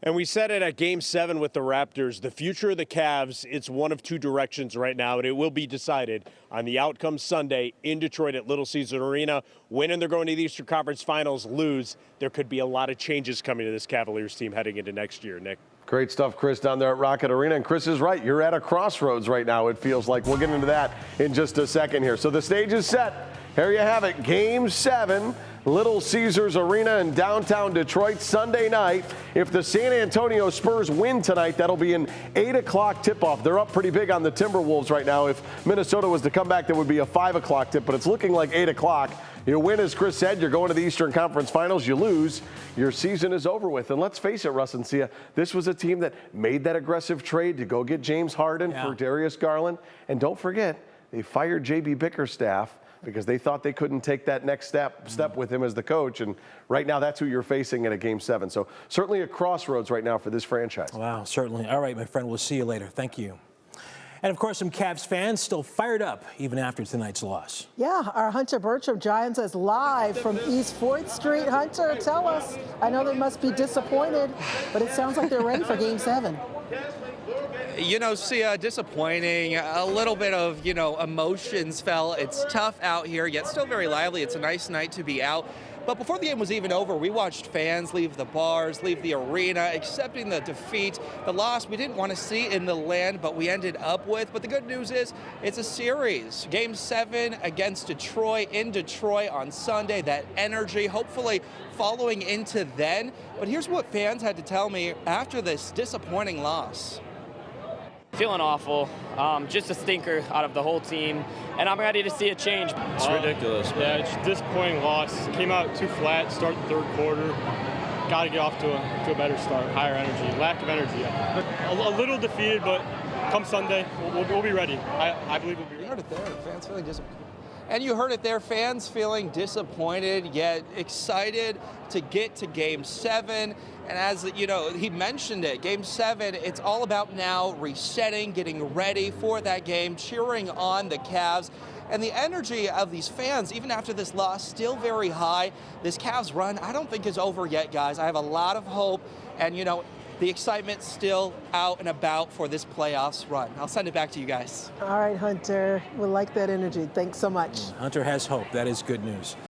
And we said it at Game 7 with the Raptors. The future of the Cavs, it's one of two directions right now, and it will be decided on the outcome Sunday in Detroit at Little Caesars Arena. Win and they're going to the Eastern Conference Finals. Lose, there could be a lot of changes coming to this Cavaliers team heading into next year, Nick. Great stuff, Chris, down there at Rocket Arena. And Chris is right. You're at a crossroads right now, it feels like. We'll get into that in just a second here. So the stage is set. Here you have it. Game 7. Little Caesars Arena in downtown Detroit Sunday night. If the San Antonio Spurs win tonight, that'll be an 8 o'clock tip-off. They're up pretty big on the Timberwolves right now. If Minnesota was to come back, that would be a 5 o'clock tip, but it's looking like 8 o'clock. You win, as Chris said, you're going to the Eastern Conference Finals. You lose, your season is over with. And let's face it, Russ and Sia, this was a team that made that aggressive trade to go get James Harden for Darius Garland. And don't forget, they fired J.B. Bickerstaff because they thought they couldn't take that next step with him as the coach. And right now, that's who you're facing in a Game 7. So certainly a crossroads right now for this franchise. Wow, certainly. All right, my friend, we'll see you later. Thank you. And, of course, some Cavs fans still fired up even after tonight's loss. Yeah, our Hunter Bertram joins us live from East 4th Street. Hunter, tell us. I know they must be disappointed, but it sounds like they're ready for Game 7. You know, Sia, disappointing, a little bit of, emotions fell. It's tough out here, yet still very lively. It's a nice night to be out. But before the game was even over, we watched fans leave the bars, leave the arena, accepting the defeat, the loss we didn't want to see in the land, but we ended up with. But the good news is it's a series. Game 7 against Detroit, in Detroit on Sunday. That energy, hopefully following into then. But here's what fans had to tell me after this disappointing loss. Feeling awful, just a stinker out of the whole team, and I'm ready to see a change. It's ridiculous. Yeah, it's a disappointing loss. Came out too flat, start the third quarter. Got to get off to a better start, higher energy, lack of energy. A little defeated, but come Sunday, we'll be ready. I believe we'll be ready. You heard it there, fans feeling disappointed. And you heard it there, fans feeling disappointed, yet excited to get to Game 7. And as he mentioned it, Game 7, it's all about now resetting, getting ready for that game, cheering on the Cavs. And the energy of these fans, even after this loss, still very high. This Cavs run, I don't think is over yet, guys. I have a lot of hope. And, the excitement's still out and about for this playoffs run. I'll send it back to you guys. All right, Hunter. We like that energy. Thanks so much. Hunter has hope. That is good news.